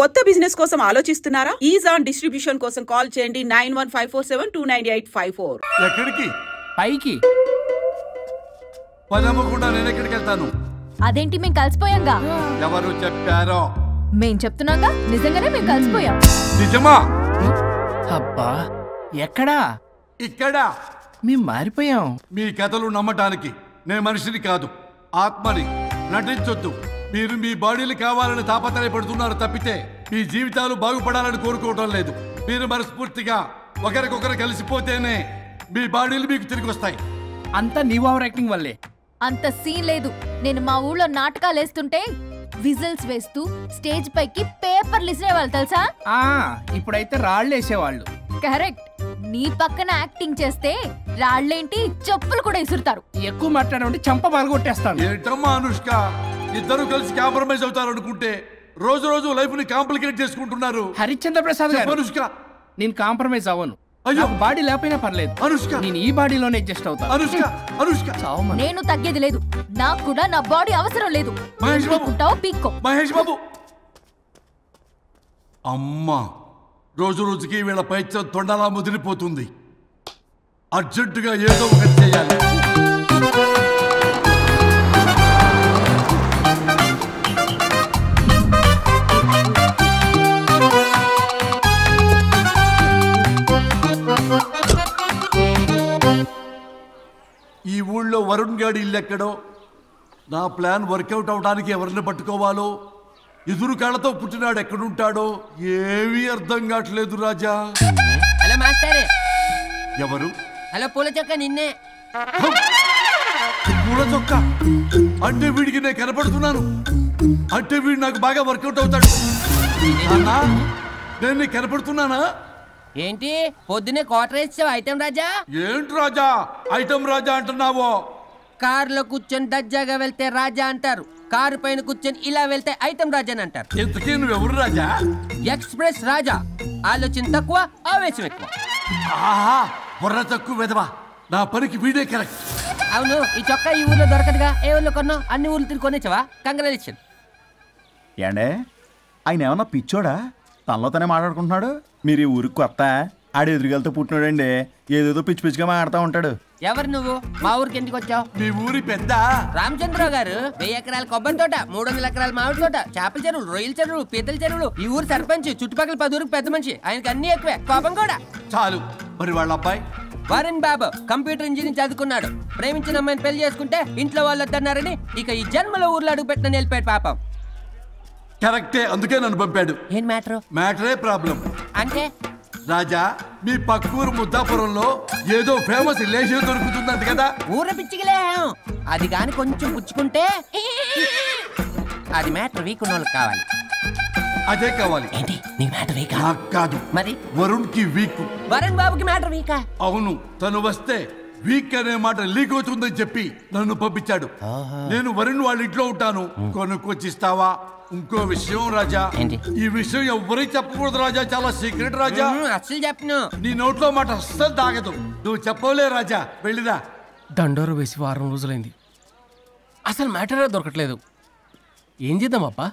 కొత్త బిజినెస్ కోసం ఆలోచిస్తున్నారా? ఈజాన్ డిస్ట్రిబ్యూషన్ కోసం కాల్ చేయండి 9154729854. ఎక్కడికి? పైకి. పదమ్మకుండా నేను ఎక్కడికి వెళ్తాను? అదేంటి మేము కలిసిపోయాంగా? ఎవరు చెప్పారో? మేం చెప్తున్నాగా, నిజంగానే మేము కలిసిపోయాం. నిజమా? అబ్బా ఎక్కడా? ఇక్కడ. మేము మారిపోయాం. మీ కథలు నమ్మటానికి నేను మనిషిని కాదు, ఆత్మని. నటించొద్దు. మీరు మీ బాడీలు కావాలని తాపత్రయపడుతున్నారు తప్పితే మీ జీవితాలు బాగుపడాలని కోరుకోవడం లేదు. మీరు మనస్ఫూర్తిగా ఒకరికొకరు కలిసిపోతేనే మీ బాడీలు మీకు తిరిగి వస్తాయి. అంతా నీ ఓవర్ యాక్టింగ్ వల్లే. అంత సీన్ లేదు. నేను మా ఊళ్ళో నాటకాలు వేస్తుంటే విజిల్స్ వేస్తూ స్టేజ్ పైకి పేపర్లు ఇసిరేవాళ్ళు తెలుసా? ఇప్పుడైతే రాళ్ళు వేసేవాళ్ళు. కరెక్ట్. నీ పక్కన యాక్టింగ్ చేస్తే రాళ్ళేంటి చెప్పులు కూడా ఇసురుతారు. ఎక్కువ మాట్లాడమంటే చంప పగలగొట్టేస్తాను. ఏంటమ్మా అనుష్క, ఇద్దరు కలిసి కాంప్రమైజ్ అవుతారు అనుకుంటే రోజు రోజు లైఫ్ ని కాంప్లికేట్ చేసుకుంటున్నారు. హరిశ్చంద్ర ప్రసాద్ గారు, అనుష్క నేను కాంప్రమైజ్ అవ్వను. అయ్యో, బాడీ లేకపోయినా పర్లేదు. అనుష్క, నేను ఈ బాడీలోనే అడ్జస్ట్ అవుతాను. అనుష్క, అనుష్క, నేను తగ్గేది లేదు. నాకు కూడా నా బాడీ అవసరం లేదు. మహేష్ బాబు, పీక్కో. మహేష్ బాబు. అమ్మా, రోజు రోజుకి వీళ్ళ పైచ తొండలా ముదిరిపోతుంది. అర్జెంటుగా ఏదో ఒకటి చేయాలి. ఈ ఊళ్ళో వరుణ్ గాడి ఇల్లు ఎక్కడో, నా ప్లాన్ వర్కౌట్ అవడానికి ఎవరిని పట్టుకోవాలో, ఎదురు కాళ్ళతో పుట్టినాడు ఎక్కడుంటాడో ఏమీ అర్థం కావట్లేదు రాజా. Hello master. ఎవరు? హలో పూల చొక్క నిన్నే. పూల చొక్క అంటే వీడికి నేను కనపడుతున్నాను. అంటే వీడు నాకు బాగా వర్కౌట్ అవుతాడు. అన్నా, నేను నీకు కనపడుతున్నానా? ఏంటి పొద్దునే క్వార్టర్ వేసావు ఐటమ్ రాజా? ఏంటి రాజా ఐటమ్ రాజా అంటున్నావో? కారులో కూర్చొని దజ్జాగా వెళ్తే రాజా అంటారు, కారు పైన కూర్చొని ఇలా వెళ్తే ఐటమ్ రాజా అని అంటారు. ఇంతకీ నువ్వెవరు రాజా? ఎక్స్ప్రెస్ రాజా. ఆలోచన తక్కువ, ఆవేశం ఎక్కువ. ఆహా, బుర్ర తక్కువ వెదవా. నా పనికి వీడే కరెక్ట్. అవును, ఈ చొక్కా ఈ ఊర్లో దొరకదుగా. ఏ ఊర్లో కొన్నావు? అన్ని ఊర్లు తిరిగి కొనేచ్చావా? కంగ్రాచులేషన్. ఏండే, ఆయన ఏమన్నా పిచ్చోడా? తనలో తనే మాట్లాడుకుంటున్నాడు. మీరు ఈ ఊరికి కొత్త? ఆడు ఎదురుగలతో పుట్టినాడండి, ఏదేదో పిచ్చి పిచ్చిగా మాట్లాడుతూ ఉంటాడు. ఎవరు నువ్వు? మా ఊరికి ఎందుకు వచ్చావు? మీ ఊరి పెద్ద రామచంద్రరావు గారు 1000 ఎకరాల కొబ్బరి తోట, 300 ఎకరాల మామిడి తోట, చేపల చెరువులు, రొయ్యల చెరువులు, పీతల చెరువులు. ఈ ఊరు సర్పంచ్, చుట్టుపక్కల 10 ఊరికి పెద్ద మనిషి. ఆయనకి అన్ని ఎక్కువే, కోపం కూడా. చాలు. మరి వాళ్ళ అబ్బాయి వరుణ్ బాబు కంప్యూటర్ ఇంజనీరింగ్ చదువుకున్నాడు. ప్రేమించిన అమ్మాయిని పెళ్లి చేసుకుంటే ఇంట్లో వాళ్ళు వద్దన్నారని ఇక ఈ జన్మలో ఊర్లో అడుగు పెట్టిన నిలిపాడు పాపం. కరెక్టే, అందుకే నన్ను పంపాడు. ఏం మ్యాటర్? మ్యాటరే ప్రాబ్లం. అంటే రాజా, మీ పక్కూరు ముద్దాపురంలో ఏదో ఫేమస్ రిలేషన్ దొరుకుతుందంట కదా? ఊర పిచ్చికిలే. అది కాని కొంచెం పుచ్చుకుంటే అది మ్యాటర్ వీక్ ఉన్న వాళ్ళకి కావాలి. అదే కావాలి. ఏంటి నీ మ్యాటర్ వీకా? నాకు కాదు, మరి వరుణ్ కి వీక్. వరుణ్ బాబుకి మ్యాటర్ వీకా? అవును, తను వస్తే వీక్ అనే మాట లీక్ అవుతుందని చెప్పి నన్ను పంపించాడు. నేను వరుణ్ వాళ్ళ ఇంట్లో ఉంటాను, కొనుక్కొచ్చిస్తావా? ఇంకో విషయం రాజా, ఈ విషయం ఎవరికి చెప్పకూడదు రాజా, చాలా సీక్రెట్ రాజా. అస్సలు చెప్పను. నీ నోట్లో మాట అస్సలు తాగదు. నువ్వు చెప్పవలే రాజా, వెళ్ళిరా. దండోరు వేసి వారం రోజులైంది, అసలు మ్యాటరే దొరకట్లేదు. ఏం చేద్దామప్పా?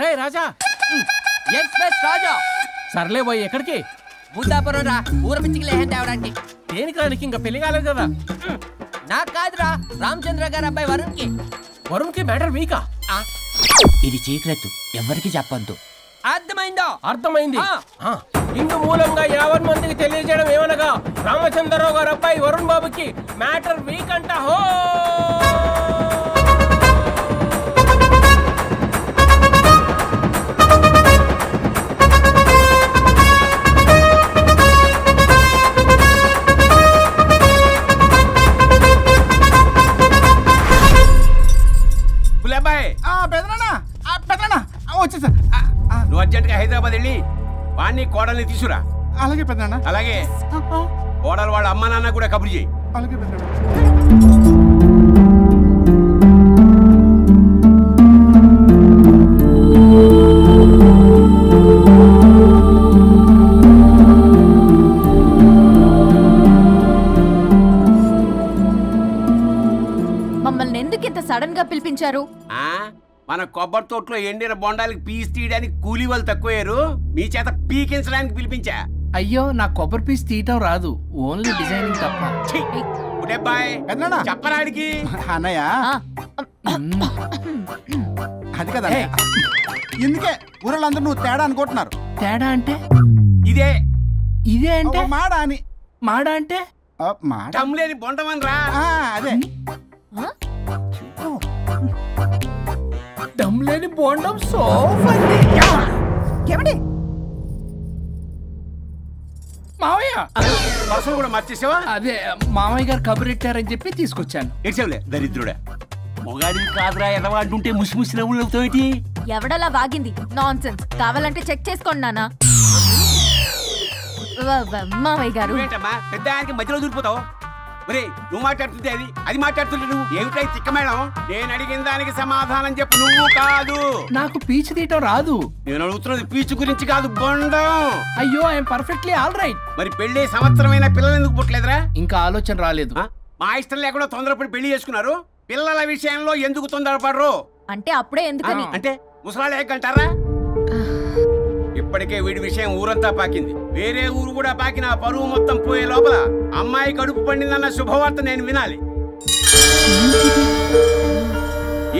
రే రాజా. ఎక్స్ప్రెస్ రాజా. సర్లే పోయి ఎక్కడికి? బుద్ధాపురం రా, ఊర పిచ్చికిలే తేవడానికి. దేనికి రానికి? ఇంకా పెళ్లి కాలేదు కదా. నాకు కాదురా, రామచంద్ర గారు అబ్బాయి వరుణ్ కి. వరుణ్ కి మ్యాటర్ వీకా? ఇది సీక్రెట్, ఎవరికి చెప్పొద్దు. అర్థమైందో? అర్థమైంది. ఇందు మూలంగా 50 మందికి తెలియజేయడం ఏమనగా, రామచంద్రరావు గారు అబ్బాయి వరుణ్ బాబుకి మ్యాటర్ వీక్ అంట. హో వచ్చేసా. నువ్వు అర్జెంట్గా హైదరాబాద్ వెళ్ళి వాణ్ణి కోడల్ని తీసుకురా. అలాగే పెద్దనా. అలాగే కోడలు వాళ్ళ అమ్మ నాన్న కూడా కబురు చేయి. అలాగే పెద్దనా. మమ్మల్ని ఎందుకు ఇంత సడన్ గా పిలిపించారు? మన కొబ్బరి తోటలో ఎండిన బొండాలకి పీస్ తీయడానికి కూలీ వాళ్ళు తక్కువయ్యారు, మీ చేత పీకించడానికి పిలిపించా. అయ్యో నా కొబ్బరి పీస్ తీయటం రాదు, ఓన్లీ డిజైనింగ్ తప్ప. చెప్పరాడికి అన్నయ్య అది కదా ఇందుకే ఊరలందరూ నువ్వు తేడా అనుకుంటున్నారు. తేడా అంటే ఇదే ఇదే అంటే మాడ అని. మాడ అంటే టమ్లేని బొండమని రా. అదే దమ్లేని బోండం సో ఏమండి మావయ్య పర్సలు కూడా మార్చేసావా? అదే మామయ్య గారు కబురెట్టారని చెప్పి తీసుకొచ్చాను. ఏడ్చావులే దరిద్రుడా. మొగాడి కాదురా ఎదవా అంటుంటే ముసి ముసి నవ్వులు అవుతావేటి? ఎవడలా వాగింది? నాన్సెన్స్. కావాలంటే చెక్ చేసుకోండి నాన్న. మామయ్య గారు ఏంటమ్మా పెద్ద ఆయనకి మధ్యలో దూరిపోతావు? ఒరే నువ్వు మాట్లాడుతుంటే అది మాట్లాడుతుంటే నువ్వు ఏమిటై తిక్క మేడం? నేను అడిగిన దానికి సమాధానం చెప్పు. నువ్వు కాదు. నాకు పీచు తీయటం రాదు. నేను అడుగుతున్నది పీచు గురించి కాదు, బొండం. అయ్యో ఐఎమ్ పర్ఫెక్ట్లీ ఆల్ రైట్. మరి పెళ్లి సంవత్సరమైన పిల్లలు ఎందుకు పుట్టలేదురా? ఇంకా ఆలోచన రాలేదు. మా ఇష్టం లేకుండా తొందరపడి పెళ్లి చేసుకున్నారు. పిల్లల విషయంలో ఎందుకు తొందరపడరు? అంటే అప్పుడే ఎందుకని? అంటే ముసలాళ్ళు ఏకంటారా? ఇప్పటికే వీడి విషయం ఊరంతా పాకింది. వేరే ఊరు కూడా పాకిన పరువు మొత్తం పోయే లోపల అమ్మాయి కడుపు పండిందన్న శుభవార్త నేను వినాలి.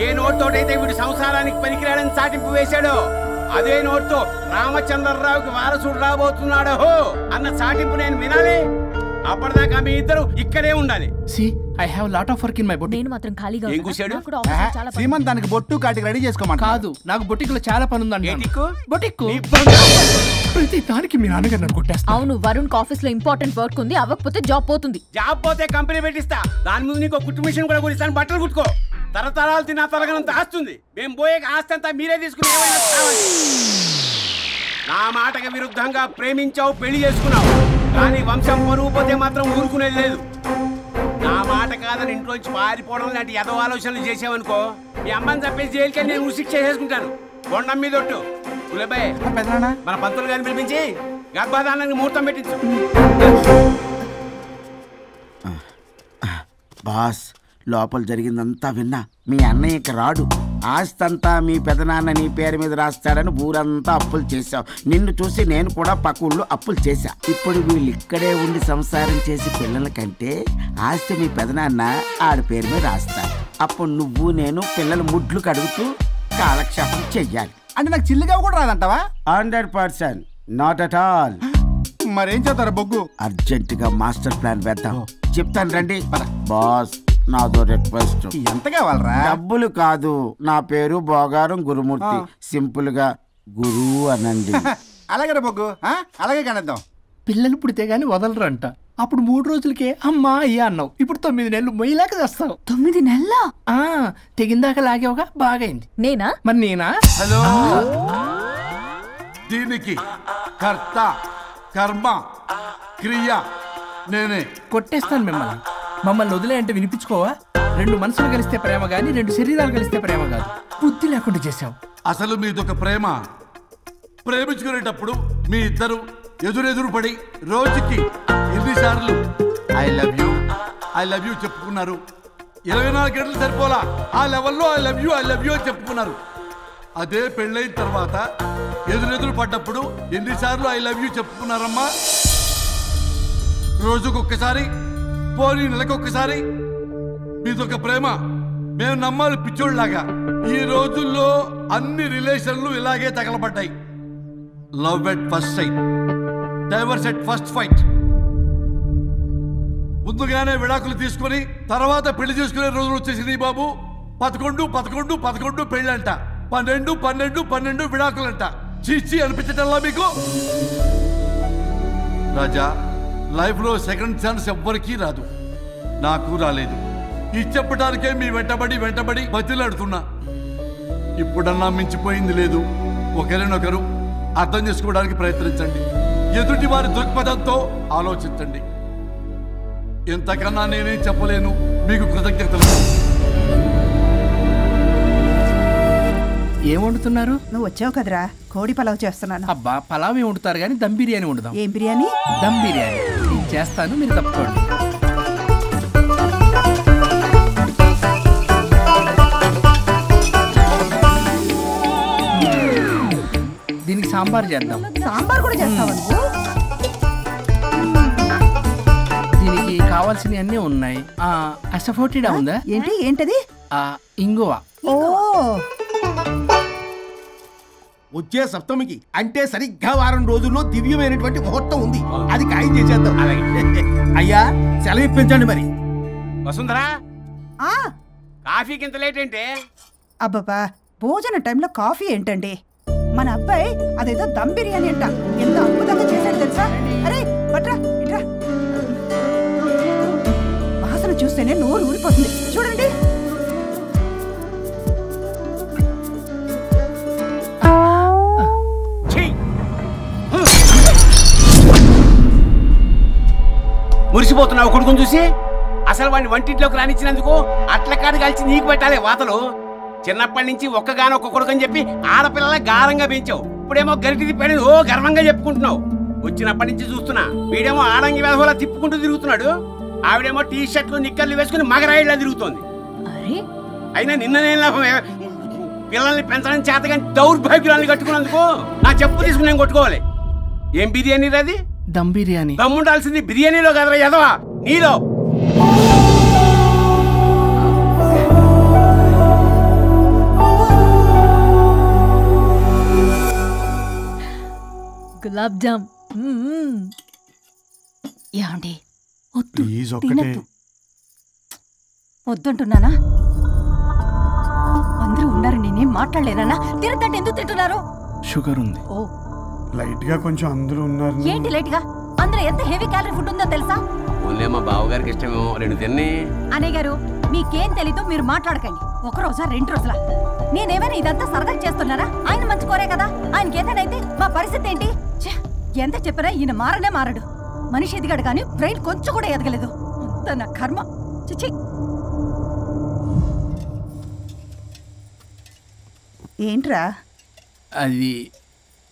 ఏ నోట్తోటైతే వీడు సంసారానికి పనికిరాడని చాటింపు వేశాడో అదే నోట్తో రామచంద్రరావుకి వారసుడు రాబోతున్నాడో అన్న చాటింపు నేను వినాలి. అప్పటిదాకా మీ ఇద్దరు ఇక్కడే ఉండాలి. See I have lot of work in my boutique. నేను మాత్రం ఖాళీగా ఏం కూర్చాడు? సీమన్ దానికి బొట్టు కాటికి రెడీ చేసుకోమని కాదు, నాకు బొటిక్ లో చాలా పని ఉందండి. బొటిక్ నీ ప్రతి దానికి మీ నాన్నగారు నన్ను కొట్టేస్తా. అవును, వరుణ్ ఆఫీస్ లో ఇంపార్టెంట్ వర్క్ ఉంది, అవ్వకపోతే జాబ్ పోతుంది. జాబ్ పోతే కంపెనీ పెట్టిస్తా. దాని ముందు నీకు కుట్టు మిషన్ కూడా కొనిస్తాను. బట్టలు కుట్టుకో. తరతరాలు తిన్నా తరగనంత ఆస్తుంది. మేము పోయే ఆస్తి అంతా మీరే తీసుకుని ఏమైనా కావాలి. నా మాటకి విరుద్ధంగా ప్రేమించావు, పెళ్లి చేసుకున్నావు, కానీ వంశం పరువు పోతే మాత్రం ఊరుకునేది లేదు. నా మాట కాదని ఇంట్లోంచి పారిపోవడం లాంటి ఎదవ ఆలోచనలు చేసావనుకో, మీ అమ్మని చంపేసి జైలుకి నేను శిక్ష చేసుకుంటాను. బొండం మీద ఒట్టు. కులబాయ్ మన పంతులు గారిని పిలిపించి గర్భధానానికి ముహూర్తం పెట్టించు. బాస్ లోపల జరిగిందంతా విన్నా. మీ అన్నయ్యకి రాడు, ఆస్తంతా మీ పెదనాన్న నీ పేరు మీద రాస్తాడని ఊరంతా అప్పులు చేశావు. నిన్ను చూసి నేను కూడా పక్క ఊళ్ళో అప్పులు చేశా. ఇప్పుడు వీళ్ళు ఇక్కడే ఉండి సంసారం చేసి పిల్లల కంటే ఆస్తి మీ పెదనాన్న ఆడి పేరు మీద రాస్తాడు. అప్పుడు నువ్వు నేను పిల్లల ముడ్లు కడుగుతూ కాలక్షేపం చెయ్యాలి. అంటే నాకు చిల్లిగా కూడా రాదంటావా? 100%. Not at all. మరేం చేస్తారా బొగ్గు? అర్జెంటుగా మాస్టర్ ప్లాన్ వేద్దాం. చెప్తాను రండి. బాస్ నాదో రిక్వెస్ట్. ఎంత కావాలరా? డబ్బులు కాదు, నా పేరు బోగారం గురుమూర్తి. సింపుల్ గా గురు అనండి. అలాగే బొగ్గు, అలాగే కనేద్దాం. పిల్లలు పుడితే గానీ వదలరంట. అప్పుడు 3 రోజులకే అమ్మా అయ్యా అన్నావు. ఇప్పుడు 9 నెలలు మొయ్యలాగా చేస్తావు. 9 నెలల తెగిందాక లాగేవగా బాగైంది. నేనా? మరి నేనా? హలో, దీనికి కర్త కర్మ క్రియ నేనే. కొట్టేస్తాను మిమ్మల్ని. మమ్మల్ని వదిలే అంటే వినిపించుకోవా? 2 మనసులు కలిస్తే ప్రేమ గాని 2 శరీరాలు కలిస్తే ప్రేమ కాదు. బుద్ధి లేకుండా చేసావు. అసలు మీదొక ప్రేమ. ప్రేమించుకునేటప్పుడు మీ ఇద్దరు ఎదురెదురు పడి రోజుకి ఎన్నిసార్లు ఐ లవ్ యూ చెప్పుకున్నారు? 24 గంటలు సరిపోలా. ఆ లెవెల్లో ఐ లవ్ యూ అని చెప్పుకున్నారు. అదే పెళ్ళైన తర్వాత ఎదురెదురు పడ్డప్పుడు ఎన్నిసార్లు ఐ లవ్ యూ చెప్పుకున్నారమ్మా? రోజుకొక్కసారి, పోనీ నెలకొక్కసారి. మీదొక ప్రేమ. మేము నమ్మాలి పిచ్చోళ్ళలాగా. ఈ రోజుల్లో అన్ని రిలేషన్లు ఇలాగే తగలబడ్డాయి. Love at first sight, divorce at first fight. ముందుగానే విడాకులు తీసుకొని తర్వాత పెళ్లి చేసుకునే రోజులు వచ్చేసింది బాబు. 11 పెళ్ళంట, 12 విడాకులంట. చీచి అనిపించటల్లా మీకు? రాజా, లైఫ్లో సెకండ్ ఛాన్స్ ఎవ్వరికీ రాదు. నాకు రాలేదు. ఇది చెప్పడానికే మీ వెంటబడి బతిలాడుతున్నా. ఇప్పుడన్నా మించిపోయింది లేదు. ఒకరినొకరు అర్థం చేసుకోవడానికి ప్రయత్నించండి. ఎదుటి వారి దృక్పథంతో ఆలోచించండి. ఎంతకన్నా నేనేం చెప్పలేను. మీకు కృతజ్ఞతలు. ఏం వండుతున్నారు? నువ్వు వచ్చావు కదరా, కోడి పలావ్ చేస్తున్నాను. అబ్బా, పలావ్ ఏం వండుతారు కానీ దమ్ బిర్యానీ వండుదాం. ఏం బిర్యానీ? దమ్ బిర్యానీ. నేను చేస్తాను, మీరు తప్పుకోండి. సాంబార్ చేద్దాం. సాంబార్ కూడా చేస్తావా నువ్వు? దీనికి కావాల్సినవి అన్నీ ఉన్నాయి. అసఫోటిడా ఉందా? ఏంటది? ఇంగువ. ఓ, వచ్చే సప్తమికి అంటే సరిగ్గా వారం రోజుల్లో దివ్యమైనటువంటి ముహూర్తం ఉంది. అది ఖాయం చేసేద్దాం. అయ్యా సెలవు ఇప్పించండి మరి. వసుంధరా, కాఫీకి ఇంత లేట్ ఏంటి? అబ్బబ్బా, భోజన టైంలో కాఫీ ఏంటండి? మన అబ్బాయి అదేదో దమ్ బిర్యానీ అంట, ఎంత అద్భుతంగా చేశాడు తెలుసా? అరే పట్రా ఇట్రా. వాసన చూస్తేనే నోరు ఊరిపోతుంది. చూడండి. మురిసిపోతున్నావు కొడుకుని చూసి? అసలు వాడిని వంటింట్లోకి రానిచ్చినందుకు అట్ల కాడు కలిసి నీకు పెట్టాలి వాతలు. చిన్నప్పటి నుంచి ఒక్కగానొక్క కొడుకు అని చెప్పి ఆడపిల్లల గారంగా పెంచావు. ఇప్పుడేమో గరిటి తిప్పాడు ఓ గర్వంగా చెప్పుకుంటున్నావు. వచ్చినప్పటి నుంచి చూస్తున్నా వీడేమో ఆడంగి వేధవలా తిప్పుకుంటూ తిరుగుతున్నాడు. ఆవిడేమో టీ షర్ట్లు నిక్కర్లు వేసుకుని మగరాయిలా తిరుగుతోంది. అయినా నిన్న నేను పిల్లల్ని పెంచడం చేతగాని దౌర్భాగ్యురాన్ని కట్టుకున్నందుకు నా చెప్పు తీసుకుని నేను కొట్టుకోవాలి. ఏం బిర్యానీ అది? దమ్ బిర్యానీ. దమ్ముండాల్సింది బిర్యానీలో కదరా ఎదవా, నీలో. గులాబ్ జామ్. ఏమండి వద్దంటున్నానా? అందరూ ఉన్నారు, నేనేం మాట్లాడలేనా? తినదంటే ఎందుకు తింటున్నారు? షుగర్ ఉంది. ఓ, లైట్ గా కొంచెం అందరూ ఉన్నారు. ఏంటి లైట్ గా? అందులో ఎంత హెవీ క్యాలరీ ఫుడ్ ఉందో తెలుసా? ఓన్లీ మా బావగారికి ఇష్టమేమో, 2 తిన్ని. అన్నయ్య గారు, మీకేం తెలీదు, మీరు మాట్లాడకండి. 1 రోజా 2 రోజులా? నేనేమైనా ఇదంతా సరదా చేస్తున్నారా? ఆయన మంచి కోరే కదా. ఆయనకి ఏదైతే మా పరిస్థితి ఏంటి? ఎంత చెప్పినా ఈయన మారనే మారడు. మనిషి ఎదిగాడు కానీ బ్రెయిన్ కొంచెం కూడా ఎదగలేదు. అంత నా కర్మ. చిచి. ఏంట్రా? అది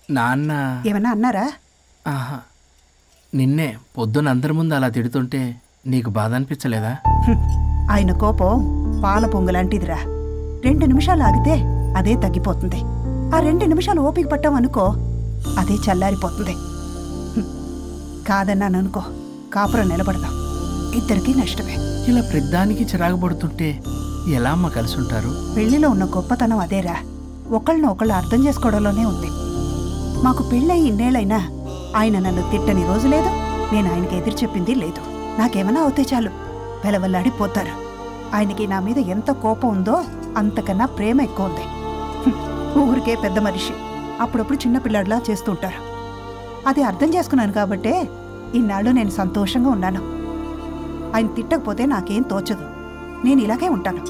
నాన్న ఏమన్నా అన్నారా? నిన్నే పొద్దున అందరి ముందు అలా తిడుతుంటే నీకు బాధ అనిపించలేదా? ఆయన కోపం పాల పొంగులాంటిదిరా. 2 నిమిషాలు ఆగితే అదే తగ్గిపోతుంది. ఆ 2 నిమిషాలు ఓపిక పట్టామనుకో, అదే చల్లారిపోతుంది. కాదన్నాననుకో, కాపురం నిలబడదాం. ఇద్దరికీ నష్టమే. ఇలా ప్రతిదానికి చిరాకు పడుతుంటే ఎలా అమ్మ కలిసి ఉంటారు? పెళ్లిలో ఉన్న గొప్పతనం అదేరా, ఒకళ్ళనొకళ్ళు అర్థం చేసుకోవడంలోనే ఉంది. మాకు పెళ్ళయి ఇన్నేళ్ళైనా ఆయన నన్ను తిట్టని రోజు లేదు, నేను ఆయనకి ఎదురు చెప్పింది లేదు. నాకేమైనా అవుతే చాలు వెలవల్లాడిపోతారు. ఆయనకి నా మీద ఎంత కోపం ఉందో అంతకన్నా ప్రేమ ఎక్కువ ఉంది. ఊరికే పెద్ద మనిషి, అప్పుడప్పుడు చిన్నపిల్లాడిలా చేస్తుంటారు. అది అర్థం చేసుకున్నాను కాబట్టే ఇన్నాళ్ళు నేను సంతోషంగా ఉన్నాను. ఆయన తిట్టకపోతే నాకేం తోచదు. నేను ఇలాగే ఉంటాను.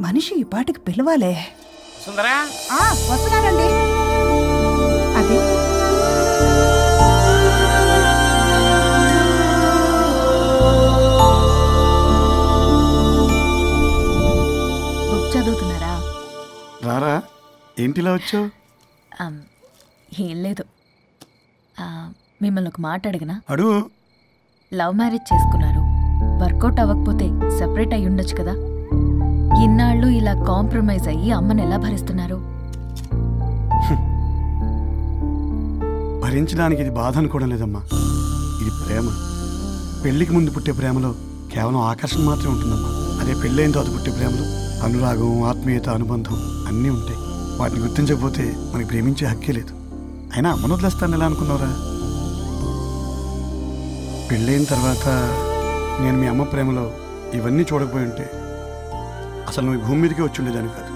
మనిషి ఈ పాటికి పిలవాలే. వస్తున్నానండి. అది బుక్ చదువుతున్నారా? రారా, ఏంటిలా వచ్చావు? ఏం లేదు, మిమ్మల్ని ఒక మాట అడిగినా? అడుగు. లవ్ మ్యారేజ్ చేసుకున్నారు, వర్కౌట్ అవ్వకపోతే సెపరేట్ అయ్యి ఉండొచ్చు కదా. ఇన్నాళ్ళు ఇలా కాంప్రమైజ్ అయ్యి అమ్మని ఎలా భరిస్తున్నారు? భరించడానికి ఇది బాధ అనుకోవడం లేదమ్మా, ఇది ప్రేమ. పెళ్లికి ముందు పుట్టే ప్రేమలో కేవలం ఆకర్షణ మాత్రమే ఉంటుందమ్మా. అదే పెళ్ళైన తర్వాత పుట్టే ప్రేమలో అనురాగం, ఆత్మీయత, అనుబంధం అన్నీ ఉంటాయి. వాటిని గుర్తించకపోతే మనకి ప్రేమించే హక్కే లేదు. అయినా అమ్మను వదిలేస్తాను ఎలా అనుకున్నావురా? పెళ్ళైన తర్వాత నేను మీ అమ్మ ప్రేమలో ఇవన్నీ చూడకపోయి ఉంటే అసలు నువ్వు భూమి మీదకే వచ్చి ఉండేదాన్ని కాదు.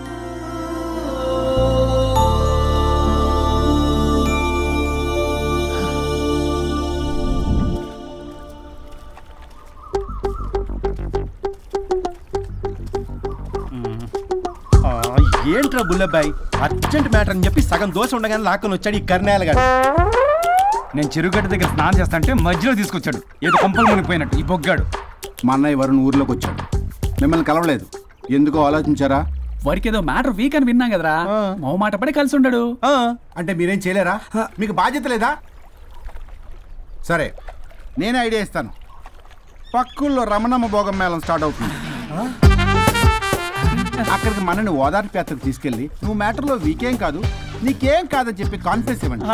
ఏంట్రా బుల్లబ్బాయి, అర్జెంట్ మ్యాటర్ అని చెప్పి సగం దోశ ఉండగానే లాక్కొని వచ్చాడు ఈ కర్ణాలగాడు. నేను చెరుగడ్డ దగ్గర స్నానం చేస్తాంటే మధ్యలో తీసుకొచ్చాడు, ఏదో కంపలు మునిగిపోయినట్టు ఈ బొగ్గాడు. మా అన్నయ్య వరుణ్ ఊర్లోకి వచ్చాడు, మిమ్మల్ని కలవలేదు. ఎందుకో ఆలోచించారా? వారికి ఏదో మ్యాటర్ వీక్ అని విన్నాం కదరా, మో మాట పడి కలిసి ఉండడు. అంటే మీరేం చేయలేరా? మీకు బాధ్యత లేదా? సరే, నేనే ఐడియా ఇస్తాను. పక్కుల్లో రమణమ్మ భోగం మేళం స్టార్ట్ అవుతుంది. అక్కడికి మనని ఓదార్పు యాత్రకు తీసుకెళ్ళి నువ్వు మ్యాటర్లో వీకేం కాదు, నీకేం కాదని చెప్పి కాన్ఫిడెన్స్ ఇవ్వండి.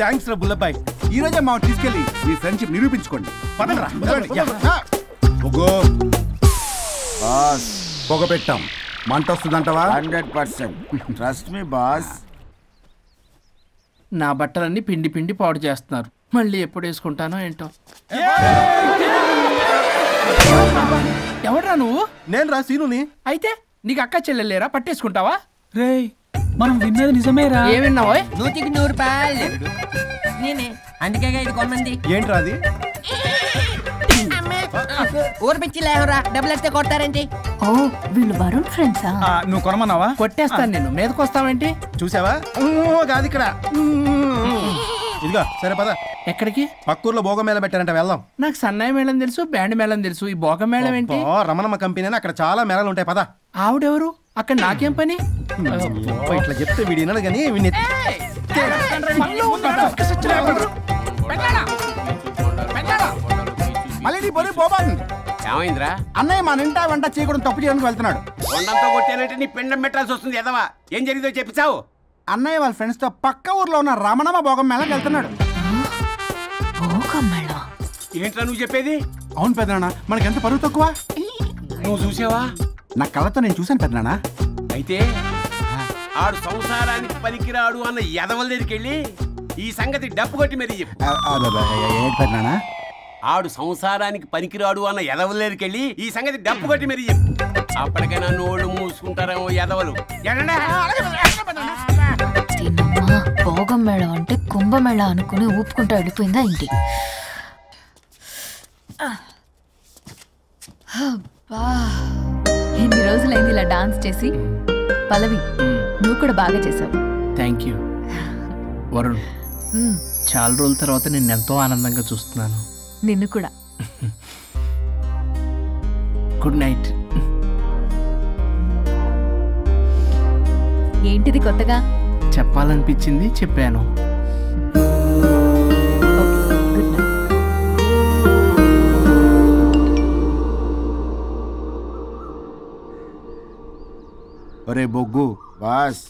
థ్యాంక్స్ రా బుల్లబాయ్. ఈ రోజే మా తీసుకెళ్ళి మీ ఫ్రెండ్షిప్ నిరూపించుకోండి. పదండ్రా. బాస్ పొగ పెట్టాం, మంట వస్తుందంటవా? 100%. Trust me boss. నా బట్టలన్నీ పిండి పిండి పాడు చేస్తున్నారు. మళ్ళీ ఎప్పుడు వేసుకుంటానో ఏంటో. ఎవడ్రా నువ్వు? నేను రా సీనుని. అయితే నీకు అక్క చెల్లెలేరా? పట్టేసుకుంటావా? రేయ్ మనం విన్నది నిజమేరా? ఏ విన్నావో? 100కి 100 రూపాయలు నేనే, అందుకే ఇది కొమ్మంది. ఏంట్రా అది? ఊరు పిచ్చి లేవరా, డబ్బులు ఎత్తే కొడతారేంటి? ఓ వీళ్ళు వరుణ్ ఫ్రెండ్సా? నువ్వు కొనమన్నావా? కొట్టేస్తాను నేను. మీదకొస్తావేంటి? చూసావా? కాదు ఇక్కడ. ఇదిగో సరే పద. ఎక్కడికి? పక్కూర్లో భోగం మేళ పెట్టారంట, వెళ్దాం. నాకు సన్నాయి మేళం తెలుసు, బ్యాండ్ మేళం తెలుసు. ఈ భోగం మేళం ఏంటి? రమణమ్మ కంపెనీ అని అక్కడ చాలా మేళలు ఉంటాయి, పద. ఆవిడెవరు? అక్కడ నాకేం పని? ఇట్లా చెప్తే వీడి వినడు కానీ వీడిని మళ్ళీ నీ బొరి పోబాతుంది. ఏమైందిరా? అన్నయ్య మన ఇంటా వెంట చేయకూడదు తప్పు చేయడానికి వెళ్తున్నాడు. కొండంతో కొట్టానంటే నీ పిండం పెట్టాల్సి వస్తుంది ఎదవా. ఏం జరిగిందో చెప్పిచావు? అన్నయ్య వాళ్ళ ఫ్రెండ్స్ తో పక్క ఊర్లో ఉన్న రమణమ్మ భోగం మేళకి వెళ్తున్నాడు. ఏంట్రా నువ్వు చెప్పేది? అవును పెద్దనాన్న, మనకి ఎంత పరువు తక్కువ. నువ్వు చూసావా? నా కళ్ళతో నేను చూశాను పెద్దనాన్న. అయితే ఆడు సంసారానికి పనికిరాడు అన్న ఎదవల దగ్గరికి వెళ్ళి ఈ సంగతి డప్పు కొట్టి మరీ చెప్పు. పెద్దనాన్న, ఆడు సంసారానికి పనికిరాడు అన్న ఎదవల దగ్గరికి వెళ్ళి ఈ సంగతి డప్పు కొట్టి మరీ చెప్పు. అప్పటికైనా నోళ్ళు మూసుకుంటారేమో ఎదవలు. భోగం మేళ అంటే కుంభమేళ అనుకుని ఊపుకుంటూ వెళ్ళిపోయిందా ఇంటి. ఎన్ని రోజులైంది ఇలా డాన్స్ చేసి. పల్లవి నువ్వు కూడా బాగా చేసావు. Thank you Varun. చాలా రోజుల తర్వాత నేను ఎంతో ఆనందంగా చూస్తున్నాను. నిన్ను కూడా. Good night. ఏంటిది కొత్తగా? చెప్పాలనిపించింది చెప్పాను. ఒరే బొగ్గు బాస్,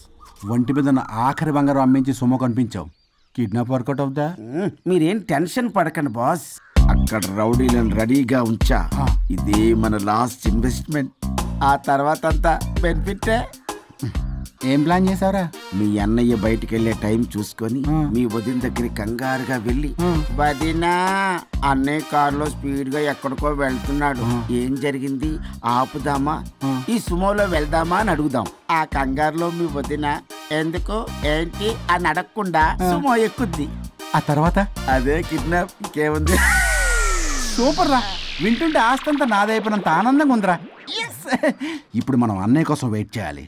ఒంటి మీద ఆఖరి బంగారం అమ్మించి సొమ్ము కనిపించావు. కిడ్నాప్ వర్కౌట్ అవుతా? మీరేం టెన్షన్ పడకండి బాస్. అక్కడ రౌడీలను రెడీగా ఉంచా. ఇదే మన లాస్ట్ ఇన్వెస్ట్మెంట్. ఆ తర్వాత అంతా బెనిఫిట్. ఏం ప్లాన్ చేసావురా? మీ అన్నయ్య బయటికి వెళ్ళే టైం చూసుకొని మీ వదిన దగ్గర కంగారుగా వెళ్ళి, వదినా అన్నయ్య కారులో స్పీడ్ గా ఎక్కడికో వెళ్తున్నాడు, ఏం జరిగింది, ఆపుదామా, ఈ సుమోలో వెళ్దామా అని అడుగుదాం. ఆ కంగారులో మీ వదిన ఎందుకు ఏంటి అని అడగకుండా సుమో ఎక్కుద్ది. ఆ తర్వాత అదే కిడ్నాప్. ఇంకేముంది? సూపర్ రా. వింటుంటే ఆస్తంతా నాదైపోయినంత ఆనందంగా ఉందిరా. ఇప్పుడు మనం అన్నయ్య కోసం వెయిట్ చేయాలి.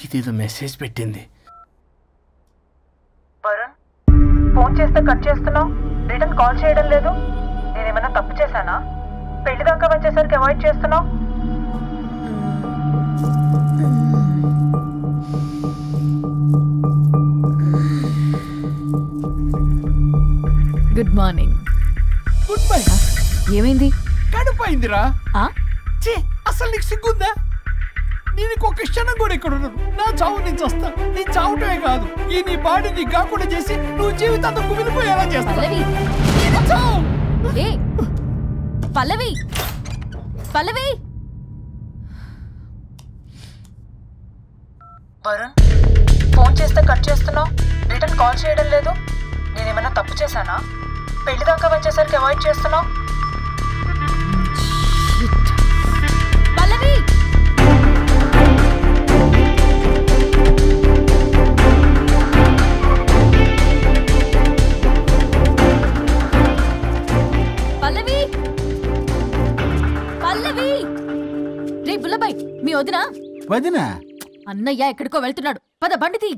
ఇదేదో మెసేజ్ పెట్టింది. వరుణ్, ఫోన్ చేస్తే కట్ చేస్తున్నావు, రిటర్న్ కాల్ చేయడం లేదు. నేనేమన్నా తప్పు చేశానా? పెళ్లి దాకా వచ్చేసరికి అవాయిడ్ చేస్తున్నావు. Good morning. Good bye. ఏమైంది? కడుపైందిరా. అసలు నీకు సిగ్గుందా? నేను ఒక క్షణం కూడా ఇక్కడ ఉన్నాను. నా చావు నుంచి వస్తా. నీ చావుటమే కాదు, ఈ నీ బాడీ నీకు కాకుండా చేసి నువ్వు జీవితాంతం కుమిలిపోయేలా చేస్తావు. పల్లవి, పల్లవి. వరుణ్, ఫోన్ చేస్తే కట్ చేస్తున్నావు, రిటర్న్ కాల్ చేయడం లేదు. నేనేమన్నా తప్పు చేశానా? పెళ్లి దాకా వచ్చేసరికి అవాయిడ్ చేస్తున్నావు. పల్లవి, పల్లవి, పల్లవి. రే బుల్లబాయ్, మీ వదినా? వదినా? అన్నయ్య ఎక్కడికో వెళ్తున్నాడు, పద బండి తీ.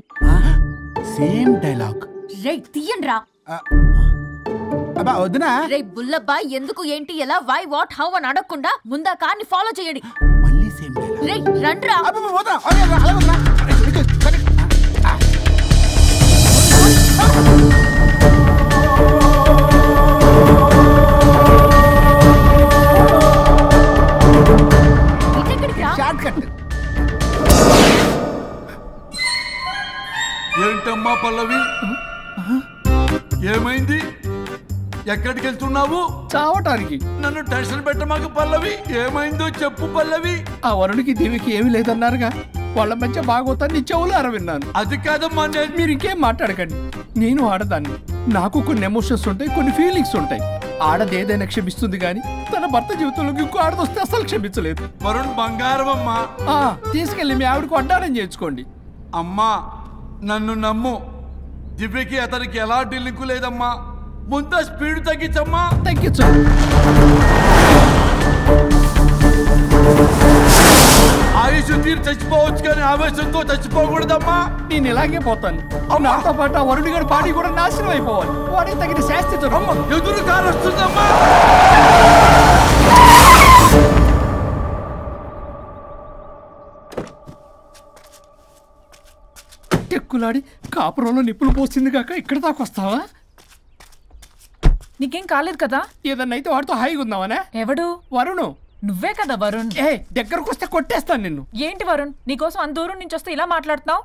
Same dialogue. రే తీయండి రా. వదినా? రే బుల్లబాయ్, ఎందుకు ఏంటి ఎలా వై వాట్ హౌ అని అడగకుండా ముందా కార్ని ఫాలో చేయండి. మళ్ళీ సేమ్ డైలాగ్. రే రండ్రా. వదినా ఏంటమ్మా పల్లవి, ఏమైంది? ఎక్కడికి వెళ్తున్నావు? చావటానికి. నన్ను టెన్షన్ పెట్టమాక పల్లవి, ఏమైందో చెప్పు పల్లవి. ఆ వరుడికి దేవికి ఏమీ లేదన్నారుగా, వాళ్ళ మధ్య బాగోతాన్ని చెవులారా విన్నాను. అది కాదమ్మా. మీరు ఇంకేం మాట్లాడకండి. నేను ఆడదాన్ని, నాకు కొన్ని ఎమోషన్స్ ఉంటాయి, కొన్ని ఫీలింగ్స్ ఉంటాయి. ఆడది ఏదైనా క్షమిస్తుంది కానీ తన భర్త జీవితంలోకి ఇంకో ఆడదొస్తే అసలు క్షమించలేదు. వరుణ్ బంగారం అమ్మా. తీసుకెళ్ళి మీ ఆవిడకు వడ్డానం చేయించుకోండి. అమ్మా నన్ను నమ్ము, దివ్యకి అతనికి ఎలాంటి లింకు లేదమ్మా. ముందు స్పీడ్ తగ్గించమ్మా. తగ్గించు. ఆయుష్ తీరు చచ్చిపోవచ్చు కానీ ఆవేశంతో చచ్చిపోకూడదమ్మా. నేను ఇలాగే పోతాను. నాతో పాటు ఆ వరుడి గారి బాడీ కూడా నాశనం అయిపోవాలి. వాడికి తగిన శాస్తి ఎదురు కారు వస్తుందమ్మా. ఎక్కులాడి కాపురంలో నిప్పులు పోసింది కాక ఇక్కడ దాకా వస్తావా? నీకేం కాలేదు కదా? ఏదన్నా అయితే వాడితో హాయిగా ఉందామనే. ఎవడు? వరుణు. నువ్వే కదా వరుణ్. దగ్గరకు వస్తే కొట్టేస్తాను నిన్ను. ఏంటి వరుణ్, నీకోసం అంత దూరం నుంచి వస్తే ఇలా మాట్లాడుతున్నావు?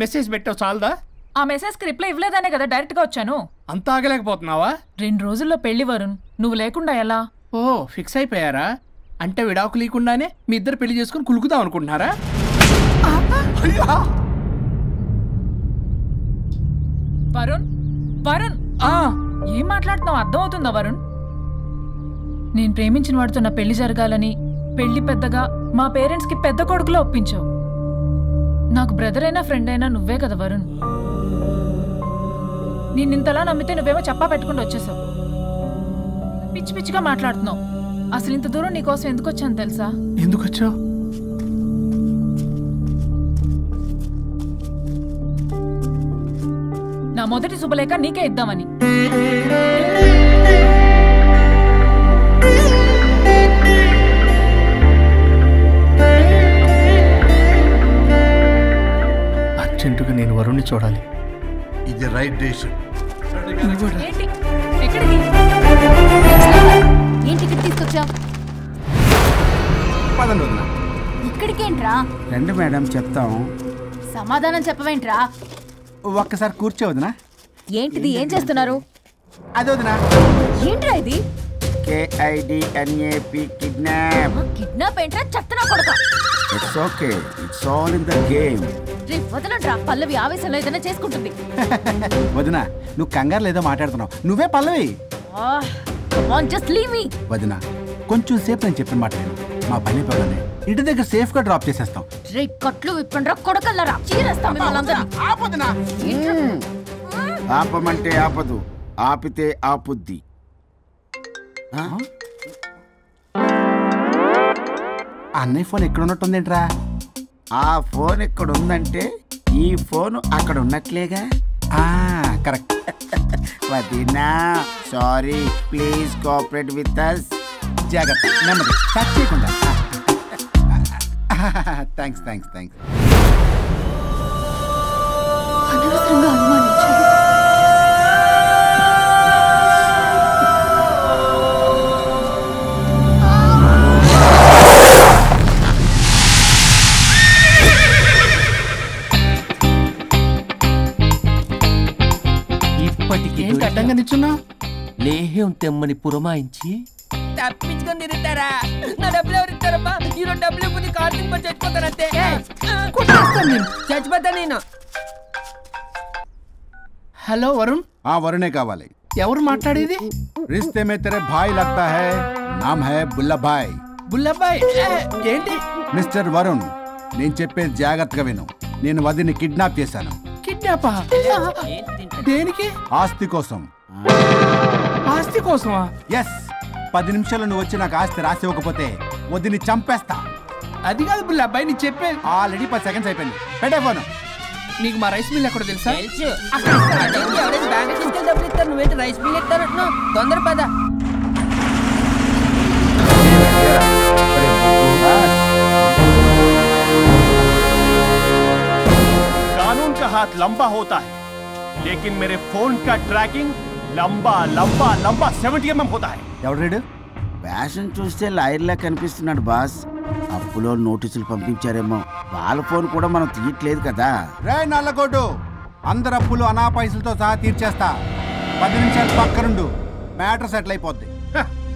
మెసేజ్ పెట్టావు చాలదా? ఆ మెసేజ్ కి రిప్లై ఇవ్వలేదనే కదా డైరెక్ట్ గా వచ్చాను. అంత ఆగలేకపోతున్నావా? 2 రోజుల్లో పెళ్లి వరుణ్, నువ్వు లేకుండా ఎలా? ఓ ఫిక్స్ అయిపోయారా? అంటే విడాకు లేకుండానే మీ ఇద్దరు పెళ్లి చేసుకుని కులుకుదాం అనుకుంటున్నారా? వరుణ్ వరుణ్ ఏం మాట్లాడుతున్నావు అర్థం అవుతుందా వరుణ్? నేను ప్రేమించిన వాడితో నా పెళ్లి జరగాలని పెళ్లి పెద్దగా మా పేరెంట్స్ కి పెద్ద కొడుకులో ఒప్పించావు. నాకు బ్రదర్ అయినా ఫ్రెండ్ అయినా నువ్వే కదా వరుణ్. నేను ఇంతలా నమ్మితే నువ్వేమో చెప్పా పెట్టుకుంటూ వచ్చేసావు. పిచ్చి పిచ్చిగా మాట్లాడుతున్నావు. అసలు ఇంత దూరం నీకోసం ఎందుకు వచ్చాను తెలుసా? ఎందుకు వచ్చావు? నా మొదటి శుభలేఖ నీకే ఇద్దామని. అర్జెంటుగా నేను వరుణ్ణి చూడాలి. ఇది రైట్ డెసిషన్. ఏంటి ఎక్కడికి? ఏంటి ఇక్కడ తీసుకొచ్చావు? ఇక్కడికేంట్రా? రండి మేడం చెప్తాం. సమాధానం చెప్పవేంట్రా? ఒక్కసారి కూర్చోవద్దునా? ఏంటిది? ఏం చేస్తున్నారు? అది వదినా. ఏంట్రా ఇది? KIDNAP kidnap. కిడ్నాప్ ఏంట్రా చెత్తనా కొడక? It's okay, it's all in the game. రే వదలండ్రా, పల్లవి ఆవేశంలో ఏదైనా చేసుకుంటుంది. వదినా నువ్వు కంగారు లేదో మాట్లాడుతున్నావు. నువ్వే Pallavi. Come on just leave me. వదినా కొంచెం సేపు నేను చెప్పిన మాట విను. మా పని పగలనే ఇంటి దగ్గర సేఫ్ గా డ్రాప్ చేసేస్తాం. రే కట్లు విప్పండ్రా కొడకల్లరా, చీరేస్తాం మిమ్మల్ని. ఆపమంటే ఆపదు, ఆపితే ఆపుద్ది. అన్నయ్య ఫోన్ ఎక్కడ ఉన్నట్టుందేంట్రా? ఆ ఫోన్ ఎక్కడ ఉందంటే ఈ ఫోన్ అక్కడ ఉన్నట్లేగా. కరెక్ట్. వదినా sorry, please cooperate with us. జాగ్రత్త, నెమ్మది, టచ్ చేయకుండా. Thanks thanks thanks. అనవసరంగా అనుమానించాను. ఏంటి అడ్డంగా నిల్చున్నా? లేహ్యం తెమ్మని పురమాయించి తప్పించుకొని తిరుగుతారా? నా డబ్బులు ఎవరు ఇస్తారమ్మా? ఈరోజు డబ్బులు ఇవ్వదు, కార్తీక్ పని చచ్చిపోతానంతే. చచ్చిపోతా నేను. హలో వరుణ్. వరుణే కావాలి. ఎవరు మాట్లాడేది? रिश्ते में तेरे भाई लगता है, नाम है बुल्लाभाई. బుల్లబ్బాయ్ ఏంటి? మిస్టర్ వరుణ్, నేను చెప్పేది జాగ్రత్తగా విను. నేను వదిని కిడ్నాప్ చేశాను. కిడ్నాపా? దేనికి? ఆస్తి కోసం. ఆస్తి కోసమా? ఎస్. 10 నిమిషాలు నువ్వు వచ్చి నాకు ఆస్తి రాసి ఇవ్వకపోతే వదిని చంపేస్తా. అది కాదు బుల్లబ్బాయ్, నీ చెప్పే. ఆల్రెడీ 10 సెకండ్స్ అయిపోయింది. పెట్టే ఫోను. నీకు మా రైస్ మిల్ ఎక్కడ తెలుసా? తెలుసు. అక్కడ ఎవరైనా బ్యాంక్ తీసుకెళ్ళి డబ్బులు ఇస్తారు, నువ్వేంటి రైస్ మిల్ ఇస్తారంటున్నా? తొందర పద. कानून का हाथ लंबा होता है, लेकिन मेरे फोन का ट्रैकिंग लंबा लंबा लंबा 70 mm होता है. ఎవడు ఫ్యాషన్ చూస్తే లాయర్లా కనిపిస్తున్నాడు బాస్. అప్పులో నోటీసులు పంపించారేమో. వాళ్ళ ఫోన్ కూడా మనం తీయట్లేదు కదా. రే నల్లకోటు, అందరు అప్పులు అనా పైసలతో సహా తీర్చేస్తా. 10 నిమిషాలు పక్కనుండు, మ్యాటర్ సెటిల్ అయిపోద్ది.